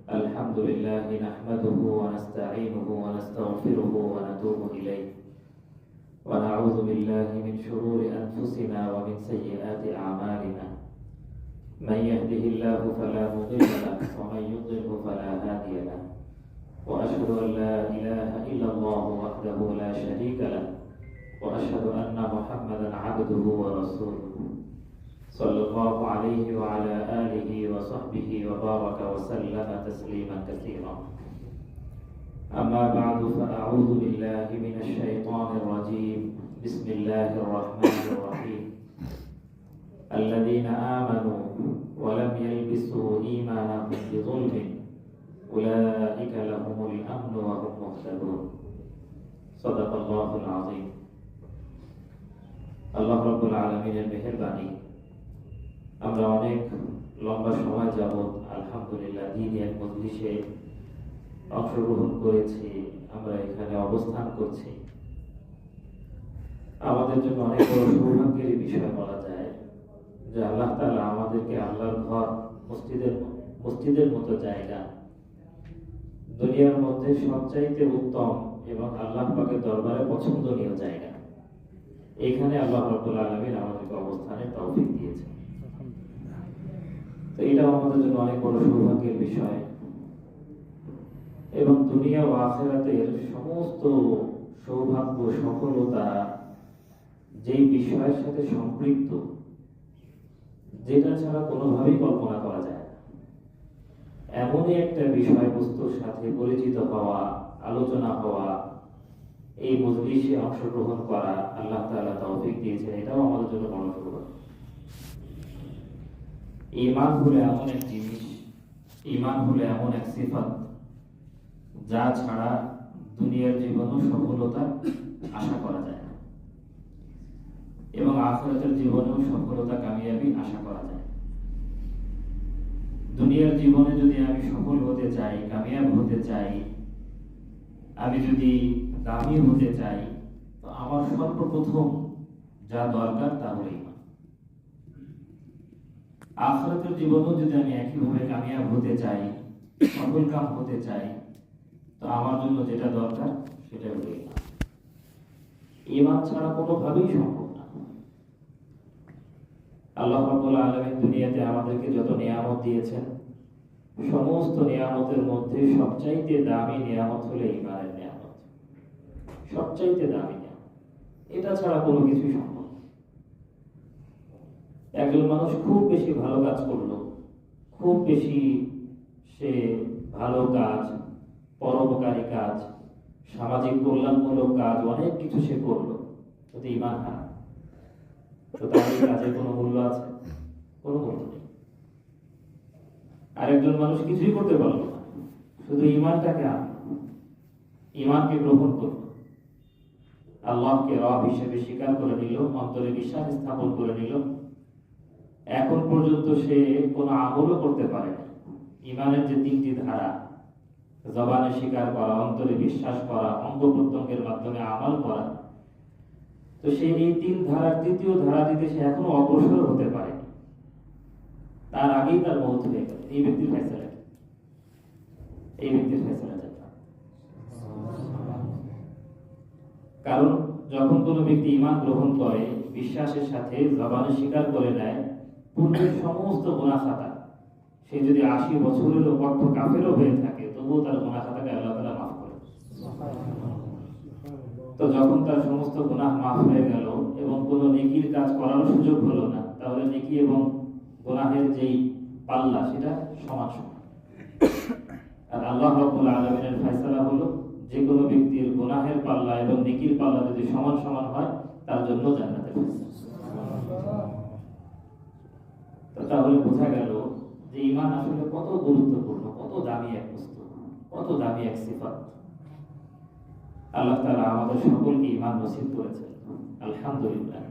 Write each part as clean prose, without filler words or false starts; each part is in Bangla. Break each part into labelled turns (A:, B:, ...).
A: الحمد لله نحمده ونستعينه ونستغفره ونتوب إليه ونعوذ بالله من شرور أنفسنا ومن سيئات أعمالنا من يهده الله فلا مضل له ومن يضلل فلا هادي له وأشهد أن لا إله إلا الله وحده لا شريك له وأشهد أن محمدا عبده ورسوله صلى الله عليه وعلى آله وصحبه وبارك وسلم تسليما كثيرا. أما بعد فأعوذ بالله من الشيطان الرجيم. بسم الله الرحمن الرحيم. الذين آمنوا ولم يلبسوا إيمانهم بظلم أولئك لهم الأمن وهم مهتدون. صدق الله العظيم. الله رب العالمين المهرباني আমরা অনেক লম্বা সময় যাবত আলহামদুলিল্লাহ দিনই এক মজলিসে অংশগ্রহণ করেছি, আমরা এখানে অবস্থান করছি। আমাদের জন্য অনেক বড় সৌভাগ্যের বিষয় বলা যায় যে আল্লাহ তাআলা আমাদেরকে আল্লাহর ঘর মসজিদের মতো জায়গা, দুনিয়ার মধ্যে সবচাইতে উত্তম এবং আল্লাহ পাকের দরবারে পছন্দনীয় জায়গা, এখানে আল্লাহ রাব্বুল আলামিন আমাদেরকে অবস্থানের তৌফিক দিয়েছেন। তো এটা আমাদের জন্য অনেক বড় সৌভাগ্যের বিষয় এবং দুনিয়া ও আখিরাতের সমস্ত সৌভাগ্য সফলতা যেই বিষয়ের সাথে সম্পৃক্ত, যেটা ছাড়া কোনোভাবেই কল্পনা করা যায় না, এমনই একটা বিষয়বস্তুর সাথে পরিচিত হওয়া, আলোচনা হওয়া, এই মজলিসে অংশগ্রহণ করা আল্লাহ তাআলা তৌফিক দিয়েছেন, এটাও আমাদের জন্য বড় সৌভাগ্য। ঈমান হলো এমন এক জিনিস, ঈমান হলো এমন এক সিফাত যা ছাড়া দুনিয়ার জীবনেও সফলতা আশা করা যায় না এবং আখিরাতের জীবনেও সফলতা কামিয়াবি আশা করা যায়। দুনিয়ার জীবনে যদি আমি সফল হতে চাই, কামিয়াব হতে চাই, আমি যদি দামি হতে চাই, তো আমার সর্বপ্রথম যা দরকার তা হলো ঈমান। আখিরাতের জীবনেও যদি আমি একইভাবে কামিয়াব হতে চাই, সফল কাম হতে চাই, তো আমার জন্য যেটা দরকার সেটা হলো ঈমান। ঈমান ছাড়া কোনোভাবেই সম্ভব না। আল্লাহ রাব্বুল আলামিন দুনিয়াতে আমাদেরকে যত নিয়ামত দিয়েছেন, সমস্ত নিয়ামতের মধ্যে সবচাইতে দামি নিয়ামত হলো ঈমানের নিয়ামত, সবচাইতে দামি নিয়ামত। এটা ছাড়া কোনো কিছু সম্ভব। একজন মানুষ খুব বেশি ভালো কাজ করলো, খুব বেশি সে ভালো কাজ, পরোপকারী কাজ, সামাজিক কল্যাণমূলক কাজ, অনেক কিছু সে করলো, যদি ঈমান হারায় তো তার এই কাজের কোনো মূল্য আছে? কোনো মূল্য নেই। আরেকজন মানুষ কিছুই করতে পারলো না, শুধু ঈমানটাকে ঈমানকে গ্রহণ করলো, আল্লাহকে রব হিসেবে স্বীকার করে নিল, অন্তরে বিশ্বাস স্থাপন করে নিল, এখন পর্যন্ত সে কোনো আমলও করতে পারে না। ঈমানের যে তিনটি ধারা, জবানে স্বীকার করা, অন্তরে বিশ্বাস করা, অঙ্গ প্রত্যঙ্গের মাধ্যমে আমল করা, তো সে এই তিন ধারার তৃতীয় ধারা দিতে সে এখনো অগ্রসর হতে পারে, তার আগেই তার মওত হয়ে গেল। এই ব্যক্তির ফয়সালা, এই ব্যক্তির ফয়সালা জান্নাত। কারণ যখন কোনো ব্যক্তি ঈমান গ্রহণ করে, বিশ্বাসের সাথে জবানে স্বীকার করে নেয়, পূর্বের সমস্ত গুনাহ খাতা, সে যদি 80 বছরেরও কঠোর কাফেরও হয়ে থাকে, তবুও তার গুনাহ খাতাকে আল্লাহ তাআলা মাফ করে। তো যখন তার সমস্ত গুনাহ মাফ হয়ে গেল এবং কোনো নেকির কাজ করার সুযোগ হলো না, তাহলে নেকি এবং গুনাহের যেই পাল্লা সেটা সমান সমান। আর আল্লাহ রাব্বুল আলামিনের ফয়সালা হলো যে কোনো ব্যক্তির গুনাহের পাল্লা এবং নেকির পাল্লা যদি সমান সমান হয়, তার জন্য জান্নাতের ফয়সালা। তাহলে বোঝা গেল যে ঈমান আসলে কত গুরুত্বপূর্ণ, কত দামি এক বস্তু, কত দামি এক সিফাত। আল্লাহ তাআলা আমাদের সকলকে ঈমান নসিব করেছেন, আলহামদুলিল্লাহ।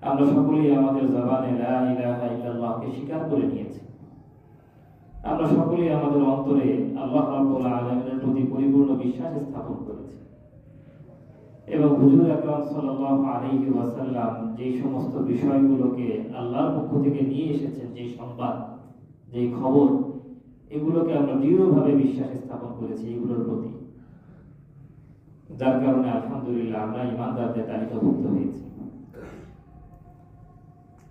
A: আমরা সকলেই আমাদের জবানে লা ইলাহা ইল্লাল্লাহকে স্বীকার করে নিয়েছি। আমরা সকলেই আমাদের অন্তরে আল্লাহ রাব্বুল আলামিনের প্রতি পরিপূর্ণ বিশ্বাস স্থাপন করেছি। এবং হুজুর আকরাম সাল্লাল্লাহু আলাইহি ওয়াসাল্লাম যে সমস্ত বিষয়গুলোকে আল্লাহর পক্ষ থেকে নিয়ে এসেছেন, যে সংবাদ, যে খবর, এগুলোকে আমরা দৃঢ়ভাবে বিশ্বাস স্থাপন করেছি এগুলোর প্রতি, যার কারণে আলহামদুলিল্লাহ আমরা ইমানদারদের তালিকাভুক্ত হয়েছি।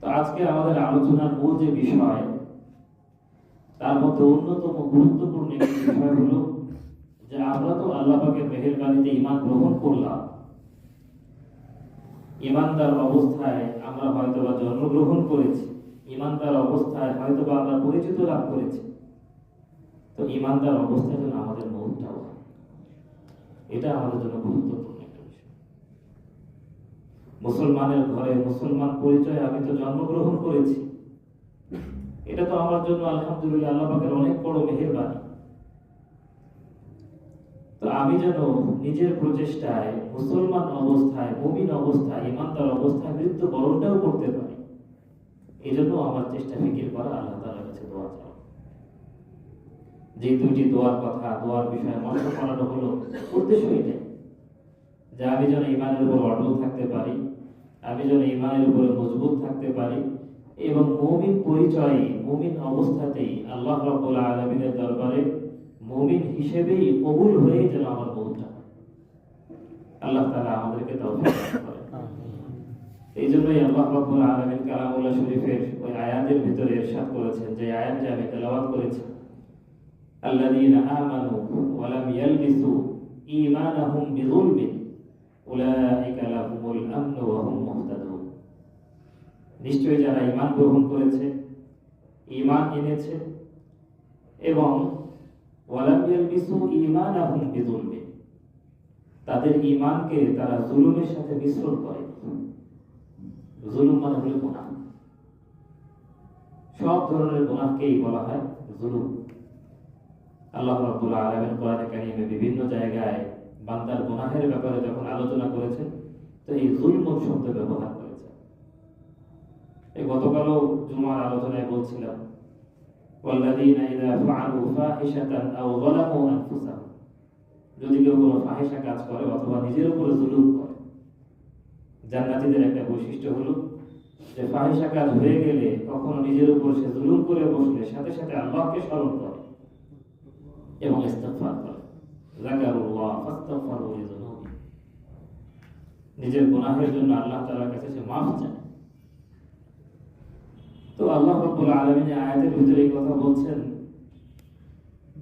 A: তো আজকে আমাদের আলোচনার মূল যে বিষয়, তার মধ্যে অন্যতম গুরুত্বপূর্ণ একটি বিষয় হলো যে আমরা তো আল্লাহ পাকের মেহেরবানিতে ঈমান গ্রহণ করলাম, ঈমানদার অবস্থায় আমরা হয়তোবা জন্মগ্রহণ করেছি, ঈমানদার অবস্থায় হয়তোবা আমরা পরিচিত লাভ করেছি। তো ঈমানদার অবস্থায় যেন আমাদের মৌতটাও হয়, এটা আমাদের জন্য গুরুত্বপূর্ণ একটা বিষয়। মুসলমানের ঘরে মুসলমান পরিচয় আমি তো জন্মগ্রহণ করেছি, এটা তো আমার জন্য আলহামদুলিল্লাহ আল্লাহ পাকের অনেক বড় মেহেরবানি। তো আমি যেন নিজের প্রচেষ্টায় মুসলমান অবস্থায়, মুমিন অবস্থায়, ঈমানদার অবস্থায় মৃত্যুবরণটাও করতে পারি, এই জন্য আমার চেষ্টা ফিকির করা, আল্লাহ তাআলার কাছে দোয়া চাওয়া। যে দুইটি দোয়ার কথা, দোয়ার বিষয়ে মনে করানো হলো, উদ্দেশ্য এটাই যে আমি যেন ঈমানের উপর অটল থাকতে পারি, আমি যেন ঈমানের উপরে মজবুত থাকতে পারি, এবং মুমিন পরিচয়ে, মুমিন অবস্থাতেই আল্লাহ রাব্বুল আলামিনের দরবারে মুমিন হিসেবেই কবুল হয়ে যেন আমার মৌতটা হয়। আল্লাহ তাআলা আমাদেরকে তৌফিক দান করেন। এই জন্যই আল্লাহ রাব্বুল আলামিন কালামুল্লাহ শরীফের ওই আয়াতের ভিতরে ইরশাদ করেছেন, যে আয়াতটি আমি তেলাওয়াত করেছি, আল্লাযীনা আমানু ওয়া লাম ইয়ালবিসু ঈমানাহুম বিযুলমিন উলাইকা লাহুমুল আমনু ওয়া হুম মুহতাদুন। নিশ্চয়ই যারা ঈমান গ্রহণ করেছে, ঈমান এনেছে এবং ওয়ালাম ইয়ালবিসু ঈমানাহুম বিযুলমিন, তাদের ঈমানকে তারা জুলুমের সাথে মিশ্রণ করে। জুলুম মানে হলো গুনাহ, সব ধরনের গুনাহকেই বলা হয় জুলুম। আল্লাহ রাব্বুল আলামিন কোরআনে কারীমে বিভিন্ন জায়গায় বান্দার গুনাহের ব্যাপারে যখন আলোচনা করেছেন, তো এই জুলম শব্দ ব্যবহার করেছেন। এই গতকালও জুমার আলোচনায় বলছিলাম, ওয়াল্লাযীনা ইযা ফাআলু ফাহিশাতান আও যালামু আনফুসাহুম, যদি কেউ কোনো ফাহিশা কাজ করে অথবা নিজের উপরে জুলুম করে, জান্নাতীদের একটা বৈশিষ্ট্য হলো যে ফাহিশা কাজ হয়ে গেলে কখনো নিজের উপর সে জুলুম করে বসলে সাথে সাথে আল্লাহকে স্মরণ করে এবং ইস্তিগফার করে। যাকারুল্লাহ ফাস্তাগফারু লিযুনুবি, নিজের গুনাহের জন্য আল্লাহ তাআলার কাছে সে মাফ চায়। তো আল্লাহ রাব্বুল আলামিন আয়াতের ভিতরে এই কথা বলছেন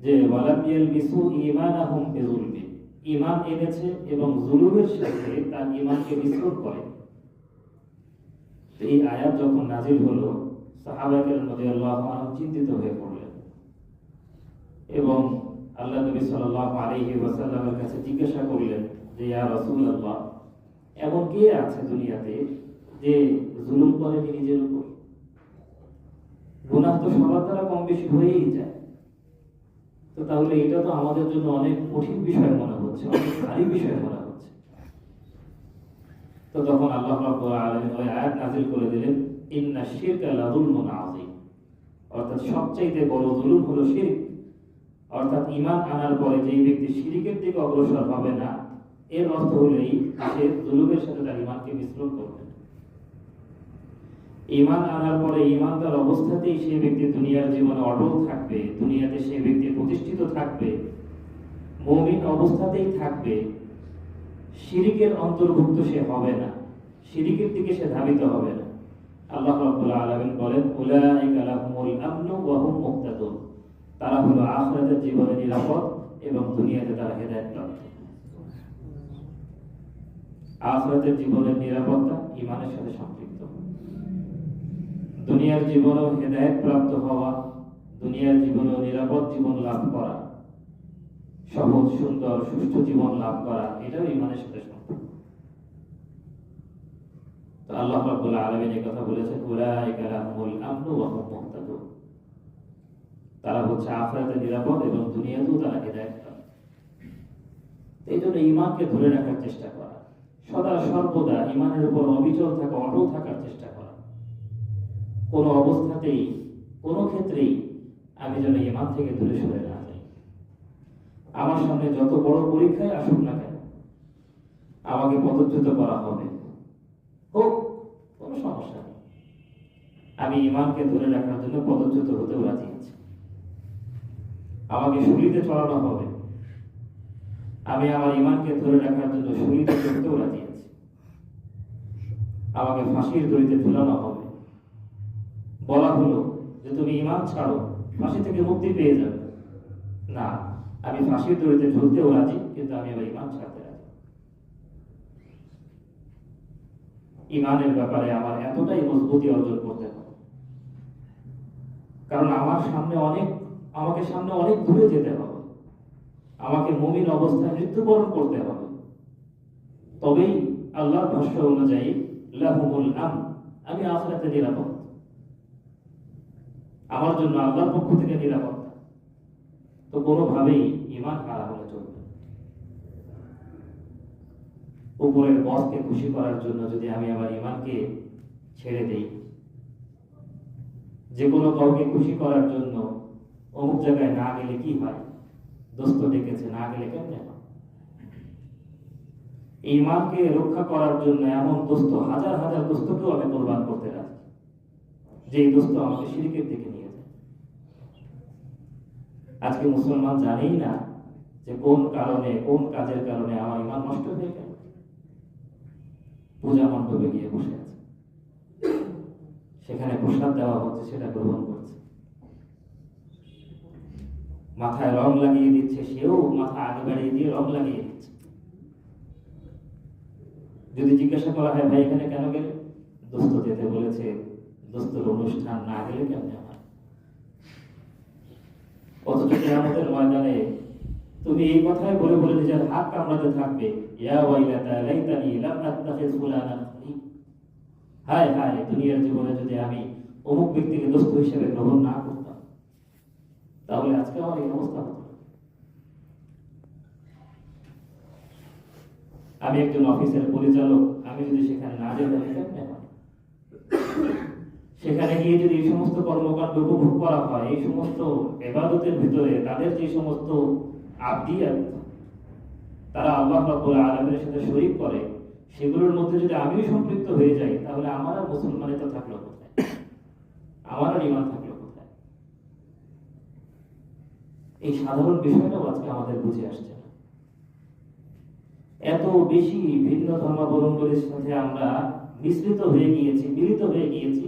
A: যে ওয়ালাম ইয়ালবিসু ঈমানাহুম বিযুলমিন, ঈমান এনেছে এবং জুলুমের সাথে তার ঈমানকে মিশ্রণ করে। এই আয়াত যখন নাযিল হলো, সাহাবায়ে কেরাম রাদিয়াল্লাহু আনহুম চিন্তিত হয়ে পড়লেন এবং আল্লাহ নবী সাল্লাল্লাহু আলাইহি ওয়াসাল্লামের কাছে জিজ্ঞাসা করলেন যে ইয়া রাসূলুল্লাহ, এমন কে আছে দুনিয়াতে যে জুলুম করে নিজের উপর? গুনাহ তো সবার দ্বারা কম বেশি হয়েই যায়, তো তাহলে এটা তো আমাদের জন্য অনেক কঠিন বিষয় মনে হচ্ছে, অনেক ভারী বিষয় মনে হচ্ছে। তো তখন আল্লাহ রাব্বুল আলামিন ওই আয়াত নাযিল করে দিলেন, ইন্নাশ শিরকা লাযুলমুন আযীম, অর্থাৎ সবচেয়ে বড় জুলুম হলো শিরক। অর্থাৎ ঈমান আনার পরে যেই ব্যক্তি শিরকের দিকে অগ্রসর হবে না, এর অর্থ হলেই সে জুলুমের সাথে তার ঈমানকে মিশ্রণ করবে। ঈমান আনার পরে ঈমানদার অবস্থাতেই সেই ব্যক্তি দুনিয়ার জীবনে অটল থাকবে, দুনিয়াতে সেই ব্যক্তি প্রতিষ্ঠিত থাকবে, মুমিন অবস্থাতেই থাকবে, শিরকের অন্তর্ভুক্ত সে হবে না, শিরকের দিকে সে ধাবিত হবে না। আল্লাহ রাব্বুল আলামিন বলেন, উলাইকা লাহুমুল আমনু ওয়া হুম মুহতাদুন, তারা হলো আখিরাতের জীবনে নিরাপদ এবং দুনিয়াতে তারা হেদায়েত প্রাপ্ত। আখিরাতের জীবনের নিরাপত্তা ঈমানের সাথে সম্পৃক্ত। দুনিয়ার জীবনেও হেদায়েত প্রাপ্ত হওয়া, দুনিয়ার জীবনেও নিরাপদ জীবন লাভ করা, সহজ সুন্দর সুষ্ঠু জীবন লাভ করা, এটাও ঈমানের সাথে সম্পৃক্ত। তো আল্লাহ রাব্বুল আলামিন এই কথা বলেছেন, উলাইকা লাহুমুল আমনু ওয়া হুম মুহতাদুন, তারা হচ্ছে আখিরাতে নিরাপদ এবং দুনিয়াতেও তারা হেদায়েত পাবে। এই জন্য ঈমানকে ধরে রাখার চেষ্টা করা, সদা সর্বদা ঈমানের উপর অবিচল থাকা, অটল থাকার চেষ্টা করা। কোনো অবস্থাতেই, কোনো ক্ষেত্রেই আমি যেন ঈমান থেকে দূরে সরে না যাই। আমার সামনে যত বড় পরীক্ষায় আসুক না কেন, আমাকে পদচ্যুত করা হবে, হোক, কোনো সমস্যা নেই। আমি ইমানকে ধরে রাখার জন্য পদচ্যুত হতেও রাজি আছি। আমাকে শুলিতে চড়ানো হবে, আমি আমার ইমানকে ধরে রাখার জন্য শুলিতে চড়তেও রাজি আছি। আমাকে ফাঁসির দড়িতে ঝুলানো হবে, বলা হলো যে তুমি ইমান ছাড়ো, ফাঁসি থেকে মুক্তি পেয়ে যাবে। না, আমি ফাঁসির দড়িতে ঝুলতেও রাজি, কিন্তু আমি আবার ইমান ছাড়তে রাজি। ইমানের ব্যাপারে আমার এতটাই মজবুতি অর্জন করতে হবে, কারণ আমাকে সামনে অনেক দূরে যেতে হবে। আমাকে মুমিন অবস্থায় মৃত্যুবরণ করতে হবে, তবেই আল্লাহর ভাষ্য অনুযায়ী লাহুমুল আম, আমি আখিরাতে নিরাপদ, আমার জন্য আল্লাহর পক্ষ থেকে নিরাপত্তা। তো কোনোভাবেই ইমান হারা হলে চলবে। উপরের বসকে খুশি করার জন্য যদি আমি আমার ইমানকে ছেড়ে দেই, যে কোনো কাউকে খুশি করার জন্য অমুক জায়গায় না গেলে কি হয়, দোস্ত ডেকেছে, না গেলে কেমনে হয়? ইমানকে রক্ষা করার জন্য এমন দোস্ত, হাজার হাজার দোস্তকেও আমি কোরবান করতে রাজি, যেই দোস্ত আমাকে শিরকের দিকে নিয়ে যায়। আজকে মুসলমান জানেই না যে কোন কারণে, কোন কাজের কারণে আমার ইমান নষ্ট হয়ে গেল। পূজা মণ্ডপে গিয়ে বসে আছে, সেখানে প্রসাদ দেওয়া হচ্ছে, সেটা গ্রহণ করছে। মাথায় রং লাগিয়ে দিচ্ছে, সেও মাথা আগে বাড়িয়ে দিয়ে রং লাগিয়ে দিচ্ছে। যদি জিজ্ঞাসা করা হয়, ভাই এখানে কেন গেলে? দোস্ত যেতে বলেছে, দোস্তর অনুষ্ঠান না গেলে কেমনে হয়? অথচ কিয়ামতের ময়দানে তুমি এই কথাই বলে বলে নিজের হাত কামড়াতে থাকবে, ইয়া ওয়াইলাতা লাইতানি লাম আত্তাখিজ ফুলানান খলিল। হায় হায়, দুনিয়ার জীবনে যদি আমি অমুক ব্যক্তিকে দোস্ত হিসেবে গ্রহণ না করতাম, তাহলে আজকে আমার এই অবস্থা হতো। আমি একজন অফিসের পরিচালক, আমি যদি সেখানে না যেতাম কেমনে হয়? সেখানে গিয়ে যদি এই সমস্ত কর্মকাণ্ড উপভোগ করা হয়, এই সমস্ত ইবাদতের ভিতরে তাদের যে সমস্ত আবদিয়াত তারা আল্লাহ রাব্বুল আলামিনের সাথে শরীক করে, সেগুলোর মধ্যে যদি আমিও সম্পৃক্ত হয়ে যাই, তাহলে আমার আর মুসলমানিত্ব থাকলো কোথায়? আমার আর ঈমান থাকলো কোথায়? এই সাধারণ বিষয়টাও আজকে আমাদের বুঝে আসছে না। এত বেশি ভিন্ন ধর্মাবলম্বীর সাথে আমরা মিশ্রিত হয়ে গিয়েছি, মিলিত হয়ে গিয়েছি,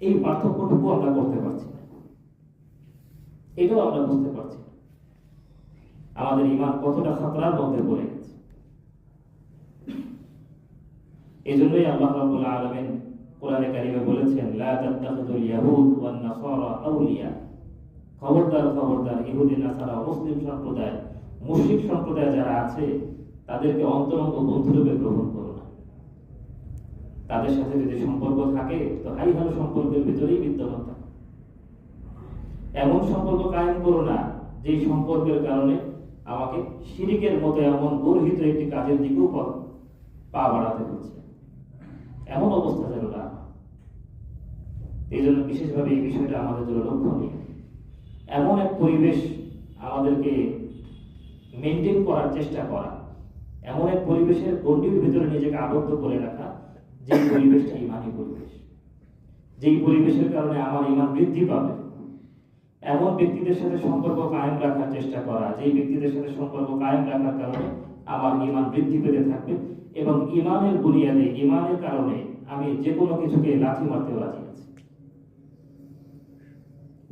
A: এই পার্থক্যটুকু আমরা করতে পারছি না, এটাও আমরা বুঝতে পারছি না আমাদের ঈমান কতটা খাতরার মধ্যে পড়ে গেছে। এজন্যই আল্লাহ রাব্বুল আলামিন কোরআনে কারিমে বলেছেন, লা তাত্তাখিযুল ইয়াহুদ ওয়ান নাসারা আউলিয়া, খবরদার খবরদার, ইহুদি নাসারা মুসলিম সম্প্রদায়, মুশরিক সম্প্রদায় যারা আছে, তাদেরকে অন্তরঙ্গ বন্ধুরূপে গ্রহণ করো না। তাদের সাথে যদি সম্পর্ক থাকে, তো হাই ভালো সম্পর্কের ভিতরেই বিদ্যমান থাকে। এমন সম্পর্ক কায়েম করো না যেই সম্পর্কের কারণে আমাকে শিরকের মতো এমন গর্হিত একটি কাজের দিকেও পা বাড়াতে হচ্ছে, এমন অবস্থা যেন না। এই জন্য বিশেষভাবে এই বিষয়টা আমাদের জন্য লক্ষণীয়। এমন এক পরিবেশ আমাদেরকে মেনটেন করার চেষ্টা করা, এমন এক পরিবেশের গণ্ডির ভিতরে নিজেকে আবদ্ধ করে রাখা, যে পরিবেশটা ঈমানী পরিবেশ, যেই পরিবেশের কারণে আমার ঈমান বৃদ্ধি পাবে, এমন ব্যক্তিদের সাথে সম্পর্ক কায়েম রাখার চেষ্টা করা, যেই ব্যক্তিদের সাথে সম্পর্ক কায়েম রাখার কারণে আমার ঈমান বৃদ্ধি পেতে থাকবে, এবং ঈমানের বুনিয়াদে, ঈমানের কারণে আমি যে কোনো কিছুকে লাথি মারতে রাজি আছি,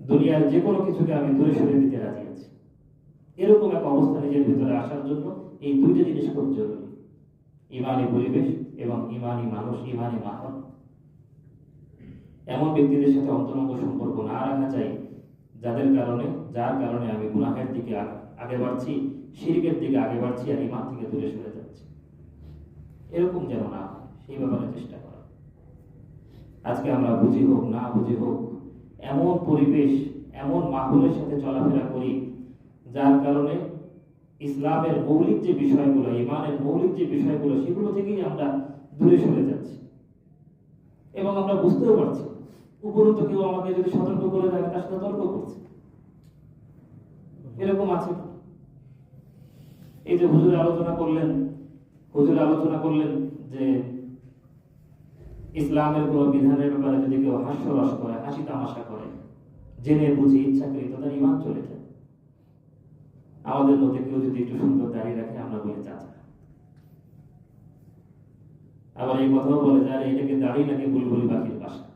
A: দুনিয়ার যে কোনো কিছুকে আমি দূরে সরিয়ে দিতে রাজি আছি। এরকম এক অবস্থা নিজের ভিতরে আসার জন্য এই দুইটা জিনিস খুব জরুরি, ঈমানী পরিবেশ এবং ঈমানী মানুষ, ঈমানী মাহল। এমন ব্যক্তিদের সাথে অন্তরঙ্গ সম্পর্ক না রাখা চাই, যার কারণে আমি গুনাহের দিকে আগে বাড়ছি, শিরকের দিকে আগে বাড়ছি, আর ঈমান থেকে দূরে সরে যাচ্ছি। এরকম যেন না হয়, সেই ব্যাপারে চেষ্টা করা। আজকে আমরা বুঝি হোক না বুঝি হোক, এমন পরিবেশ, এমন মাহলের সাথে চলাফেরা করি, যার কারণে ইসলামের মৌলিক যে বিষয়গুলো, ঈমানের মৌলিক যে বিষয়গুলো, সেগুলো থেকেই আমরা দূরে সরে যাচ্ছি, এবং আমরা বুঝতেও পারছি। উপরন্ত কেউ আমাকে যদি সতর্ক করে দেয়, তার সাথে তর্ক করছে, এরকম আছে। এই যে হুজুর আলোচনা করলেন, হুজুর আলোচনা করলেন যে ইসলামের কোন বিধানের ব্যাপারে যদি কেউ হাস্যরস করে, হাসি তামাশা করে, জেনে বুঝে ইচ্ছাকৃত, তার ঈমান চলে যায়। আমাদের মধ্যে কেউ যদি একটু সুন্দর দাঁড়িয়ে রাখে, আমরা বলি চাচা। আবার এই কথাও বলে যে আরে এটাকে দাঁড়িয়ে নাকি বুলবুলি পাখির বাসা।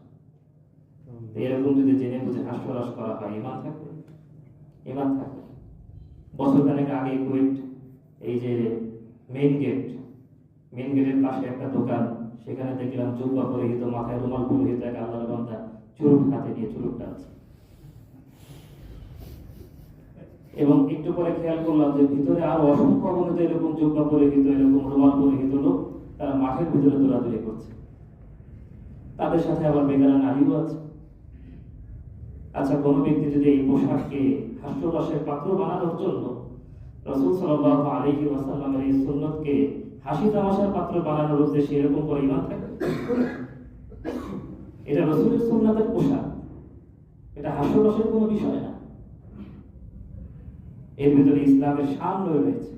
A: এরকম যদি জেনে বুঝে হাস্যরস করা হয়, ঈমান থাকবে? ঈমান থাকবে। বছরখানেক আগে কুয়েট, এই যে মেইন গেটের পাশে একটা দোকান, সেখানে দেখলাম জুব্বা পরিহিত, মাথায় রুমাল পরিহিত এক আল্লাহর বান্দা চুরুট হাতে নিয়ে চুরুট টানছে। এবং একটু পরে খেয়াল করলাম যে ভিতরে আরো অসংখ্য অগণিত এরকম জুব্বা পরিহিত, এরকম রুমাল পরিহিত লোক, তারা মাঠের ভিতরে দৌড়াদৌড়ি করছে। তাদের সাথে আবার বেগানা নারীও আছে। আচ্ছা, কোন ব্যক্তি যদি এই পোশাককে হাস্যরসের পাত্র বানানোর জন্য রাসূল সাল্লাল্লাহু আলাইহি ওয়াসাল্লামের এই সুন্নতকে হাসি তামাশার পাত্র বানানোর উদ্দেশ্যে এরকম করে ঈমান থাকে? এটা রাসূলের সুন্নাতের পোশাক, এটা হাস্যরসের কোনো বিষয় না। এর ভিতরে ইসলামের শান রয়েছে,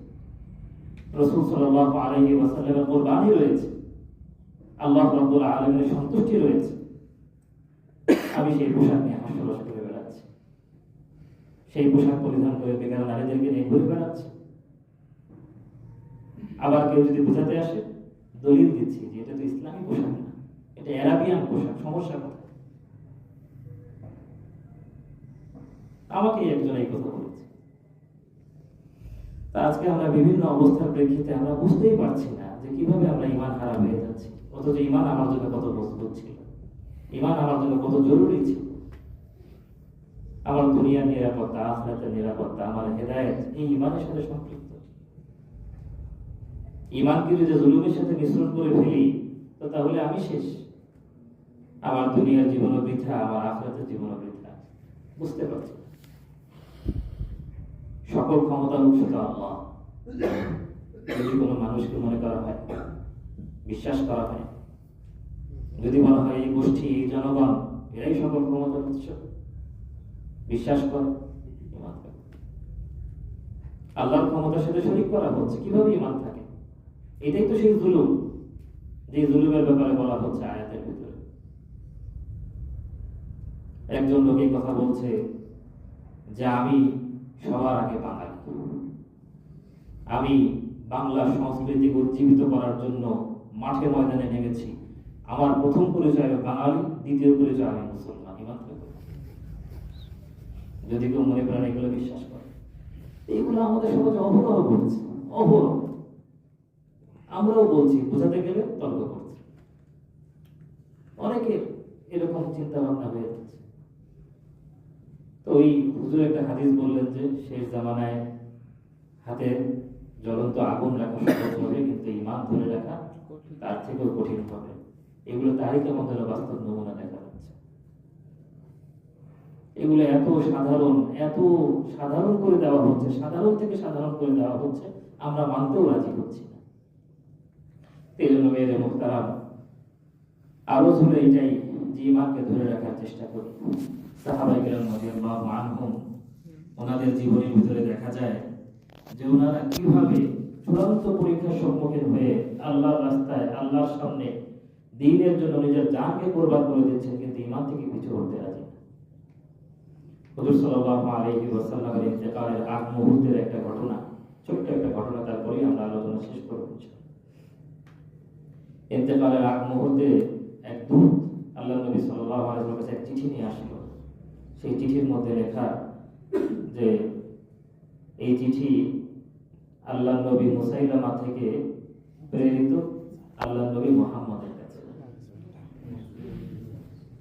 A: রাসূল সাল্লাল্লাহু আলাইহি ওয়াসাল্লামের কুরবানি রয়েছে, আল্লাহ রাব্বুল আলামিনের সন্তুষ্টি রয়েছে। আমি সেই পোশাক নিয়ে হাস্যরস করে বেড়াচ্ছি, সেই পোশাক পরিধান করে বেগানা নারীদেরকে নিয়ে ঘুরে বেড়াচ্ছি। আবার কেউ যদি বোঝাতে আসে, দলিল দিচ্ছি যে এটা তো ইসলামী পোশাক না, এটা আরাবিয়ান পোশাক। সমস্যা কোথায়? আমাকে একজন এই কথা বলেছে। তা আজকে আমরা বিভিন্ন অবস্থার প্রেক্ষিতে আমরা বুঝতেই পারছি না যে কিভাবে আমরা ঈমান হারা হয়ে যাচ্ছি, অথচ ঈমান আমার জন্য কত মজবুত ছিল, ঈমান আমার জন্য কত জরুরি ছিল। আমার দুনিয়ার নিরাপত্তা, আখিরাতের নিরাপত্তা, আমার হেদায়েত এই ঈমানের সাথে সম্পৃক্ত। ঈমানকে যদি জুলুমের সাথে মিশ্রণ করে ফেলি, তো তাহলে আমি শেষ। আমার দুনিয়ার জীবন বৃথা, আমার আখিরাতের জীবন বৃথা। বুঝতে পারছি সকল ক্ষমতার উৎস তো আল্লাহ। যদি কোনো মানুষকে মনে করা হয়, বিশ্বাস করা হয়, যদি বলা হয় এই গোষ্ঠী, এই জনগণ এরাই সকল ক্ষমতার উৎস, বিশ্বাস করে, আল্লাহর ক্ষমতার সাথে শরীক করা হচ্ছে, কিভাবে ঈমান থাকে? এটাই তো সেই জুলুম, যে জুলুমের ব্যাপারে বলা হচ্ছে আয়াতের ভিতরে। একজন লোক এই কথা বলছে যে আমি সবার আগে বাঙালি, আমি বাংলা সংস্কৃতিকে উজ্জীবিত করার জন্য মাঠে ময়দানে নেমেছি, আমার প্রথম পরিচয় বাঙালি, দ্বিতীয় পরিচয় আমি মুসলমান। ঈমান থাকবে? যদি কেউ মনে করেন এগুলো বিশ্বাস করে, এগুলো আমাদের সমাজে অহরহ ঘটছে, অহরহ। আমরাও বলছি, বোঝাতে গেলে তর্ক করছি। অনেকের এরকম চিন্তা ভাবনা হয়ে যাচ্ছে। তো ওই হুজুর একটা হাদিস বললেন যে শেষ জামানায় হাতে জ্বলন্ত আগুন রাখা সহজ হবে, কিন্তু ঈমান ধরে রাখা তার থেকেও কঠিন হবে। এগুলো তারই কেমন বাস্তব নমুনা দেখা যাচ্ছে। এগুলো এত সাধারণ করে দেওয়া হচ্ছে, সাধারণ থেকে সাধারণ করে দেওয়া হচ্ছে, আমরা মানতেও রাজি হচ্ছি না। এই জন্য মেয়েদের মুহতারাম, আরো ধরে এটাই যে ঈমানকে ধরে রাখার চেষ্টা করি। সাহাবায়ে কেরাম রাদিয়াল্লাহু আনহুম, ওনাদের জীবনের ভিতরে দেখা যায় যে ওনারা কিভাবে চূড়ান্ত পরীক্ষার সম্মুখীন হয়ে আল্লাহর রাস্তায়, আল্লাহর সামনে দ্বীনের জন্য নিজের জানকে কুরবান করে দিচ্ছেন, কিন্তু ঈমান থেকে পিছু হতে রাজি না। হুজুর সাল্লাল্লাহু আলাইহি ওয়াসাল্লামের ইন্তেকালের আগ মুহূর্তের একটা ঘটনা, ছোট্ট একটা ঘটনা, তারপরেই আমরা আলোচনা শেষ করব ইনশাআল্লাহ। ইন্তেকালের আগ মুহূর্তে এক দূত আল্লাহর নবী সাল্লাল্লাহু আলাইহি ওয়াসাল্লামের কাছে এক চিঠি নিয়ে আসলো। সেই চিঠির মধ্যে লেখা যে এই চিঠি আল্লাহর নবী মুসাইলামা থেকে প্রেরিত আল্লাহর নবী মুহাম্মদের কাছে।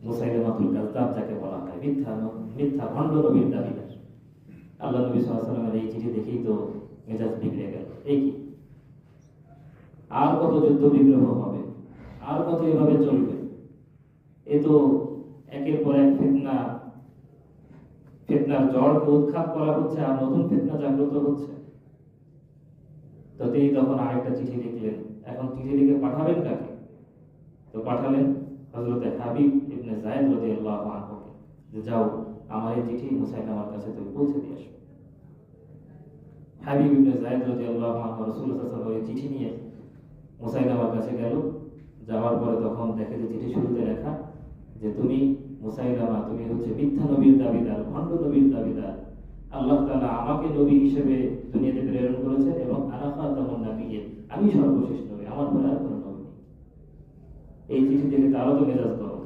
A: মুসাইলামাতুল কাযযাব যাকে বলা হয়, মিথ্যা ভণ্ড নবীর দাবিদার। আল্লাহর নবী সাল্লাল্লাহু আলাইহি ওয়াসাল্লামের এই চিঠি দেখেই তো মেজাজ বিগড়ে গেল। এই কি, আর কত যুদ্ধ বিগ্রহ হবে, আর কত এভাবে চলবে? এ তো একের পর এক ফিতনার জ্বরকে উৎখাত করা হচ্ছে, আর নতুন ফিতনা জাগ্রত হচ্ছে। তো তিনি তখন আরেকটা চিঠি লিখলেন। এখন চিঠি লিখে পাঠাবেন কাকে? তো পাঠালেন হযরতে হাবিব ইবনে যায়েদ রাদিয়াল্লাহু আনহুকে, যে যাও আমার এই চিঠি মুসাইলামার কাছে তুমি পৌঁছে দিয়ে আসো। হাবিব ইবনে যায়েদ রাদিয়াল্লাহু আনহু রাসূলুল্লাহ সাল্লাল্লাহু আলাইহি ওয়াসাল্লাম চিঠি নিয়ে মুসাইলামার কাছে গেল। যাওয়ার পরে তখন দেখে যে চিঠি শুরুতে লেখা যে তুমি মুসাইলামা, তুমি হচ্ছে মিথ্যা নবীর দাবিদার, ভণ্ড নবীর দাবিদার। আল্লাহ তাআলা আমাকে নবী হিসেবে দুনিয়াতে প্রেরণ করেছেন এবং আনা খাতামুন নাবিয়্যিন, আমি সর্বশেষ নবী, আমার পরে আর কোনো নবী নেই। এই চিঠি দেখে তারও তো মেজাজ গরম।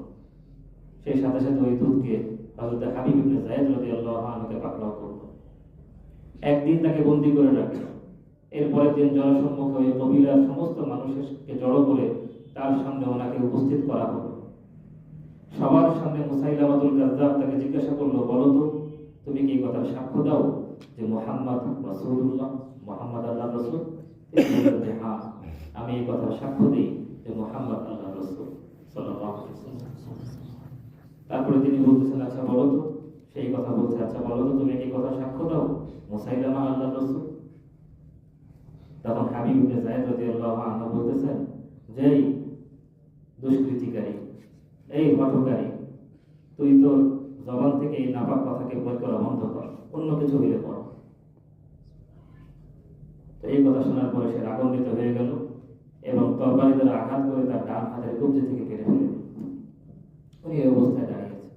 A: সেই সাথে সাথে ওই দূতকে হযরত হাবিব ইবনে যায়েদ রাদিয়াল্লাহু আনহুকে পাকড়াও করলো। একদিন তাকে বন্দী করে রাখলো। এরপরের দিন জনসম্মুখে ওই কবিলার সমস্ত মানুষকে জড়ো করে তার সামনে ওনাকে উপস্থিত করা হলো। সবার সামনে মুসাইলামাতুল কাযযাব তাকে জিজ্ঞাসা করলো, বলো তো তুমি কি কথা সাক্ষ্য দাও যে মুহাম্মদ রাসূলুল্লাহ, মুহাম্মদ আল্লাহর রাসূল? তিনি বললেন যে হ্যাঁ, আমি এই কথা সাক্ষ্য দিই যে মুহাম্মদ আল্লাহর রাসূল সাল্লাল্লাহু আলাইহি ওয়াসাল্লাম। তারপরে তিনি বলতেছেন আচ্ছা বলো তো, সেই কথা বলছে আচ্ছা বলো তো তুমি কি কথা সাক্ষ্য দাও মুসাইলামা আল্লাহর রাসূল? তখন হাবিব ইবনে যায়েদ রাদিয়াল্লাহু আনহু বলতেছেন যে দুষ্কৃতিকারী, এই হঠকারী, তুই তোর জবান থেকে এই নাপাক কথাকে বের করা বন্ধ কর, অন্য কিছু হইলে কর। তো এই কথা শোনার পরে সে রাগান্বিত হয়ে গেল এবং তরবারি দ্বারা আঘাত করে তার ডান হাতের কবজি থেকে কেটে ফেলে দিল। উনি এই অবস্থায় দাঁড়িয়ে আছে,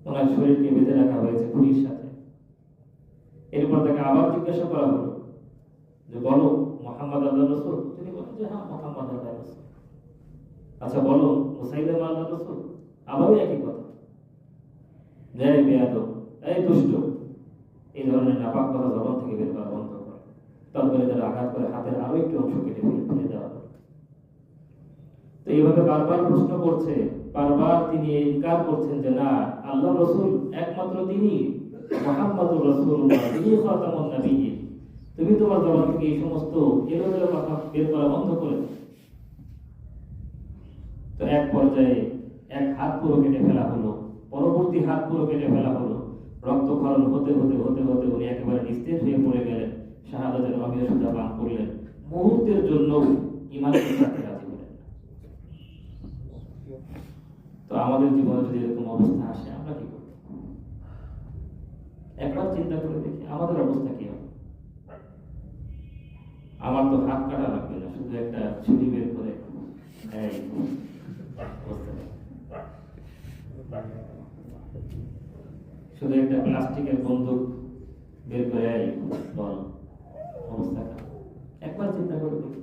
A: ওনার শরীরকে বেঁধে রাখা হয়েছে খুঁটির সাথে। এরপর তাকে আবার জিজ্ঞাসা করা হলো যে বলো মুহাম্মদ আল্লাহর রাসূল? তিনি বলেন যে হ্যাঁ, মুহাম্মদ আল্লাহর রাসূল। আচ্ছা বলো মুসাইলামা আল্লাহর রাসূল? আবারও একই কথা, যে বেয়াদব, এই দুষ্ট, এই ধরনের নাপাক কথা জবান থেকে বের করা বন্ধ করে। তরবারি দ্বারা আঘাত করে হাতের আরো একটু অংশ কেটে ফেলে দেওয়া হলো। তো এইভাবে বারবার প্রশ্ন করছে, বারবার তিনি ইনকার করছেন যে না, আল্লাহ রাসূল একমাত্র তিনি, মুহাম্মদুর রাসূলুল্লাহ, তিনি খাতামুন নাবিয়্যিন। তুমি তোমার জবান থেকে এই সমস্ত এলোমেলো কথা বের করা বন্ধ করে। তো এক পর্যায়ে এক হাত পুরো কেটে ফেলা হলো, পরবর্তী হাত পুরো কেটে ফেলা হলো। রক্তক্ষরণ হতে হতে হতে হতে উনি একেবারে নিস্তেজ হয়ে পড়ে গেলেন, শাহাদাতের অমীয় সুধা পান করলেন। মুহূর্তের জন্য ঈমানের সাথে রাজি হলেন। তো আমাদের জীবনে যদি এরকম অবস্থা আসে আমরা কি করব? একবার চিন্তা করে দেখি আমাদের অবস্থা কি হবে। আমার তো হাত কাটা লাগবে না, শুধু একটা ছুরি বের করে এই শুধু একটা প্লাস্টিকের বন্দুক বের করে বল, অবস্থাটা একবার চিন্তা করে দেখি।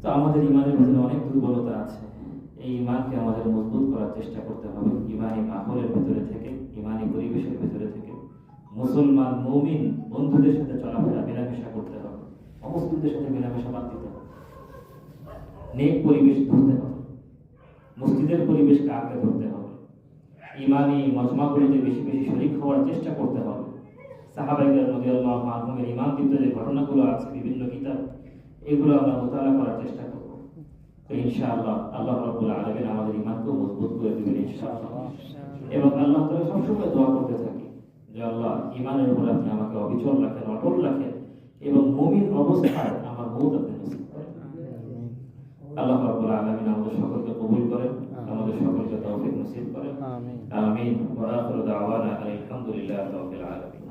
A: তো আমাদের ইমানের ভিতরে অনেক দুর্বলতা আছে। এই ইমানকে আমাদের মজবুত করার চেষ্টা করতে হবে। ইমানি মাহলের ভিতরে থেকে, ইমানি পরিবেশের ভিতরে থেকে মুসলমান মুমিন বন্ধুদের সাথে চলাফেরা, মেলামেশা করতে হবে। অমুসলিমদের সাথে মেলামেশা বাদ দিতে হবে। নেক পরিবেশ ধরতে হবে, মসজিদের পরিবেশকে আঁকড়ে ধরতে হবে। ইমানি মজমাগুলিতে বেশি বেশি শরীক হওয়ার চেষ্টা করতে হবে। সাহাবায়ে কেরাম রাদিয়াল্লাহু আনহুমের ঈমানদীপ্ত যে ঘটনাগুলো আছে বিভিন্ন কিতাব, এগুলো আমরা মোতালা করার চেষ্টা করব। তো ইনশাআল্লাহ আল্লাহ রাব্বুল আলামিন আমাদের ঈমানকে মজবুত করে দিবেন ইনশাআল্লাহ। এবং আল্লাহ তাআলা সবসময় দোয়া করতে থাকি যে আল্লাহ ঈমানের উপর আপনি আমাকে অবিচল রাখেন, অটল রাখেন এবং মুমিন অবস্থায় আমার মওত আপনি নসিব করেন। আল্লাহ রাব্বুল আলামিন আমাদের সকলকে কবুল করেন, আমাদের সকলকে তৌফিক নসিব করেন। আমিন। ওয়া আখিরু দাওয়ানা আলহামদুলিল্লাহি রাব্বিল আলামিন।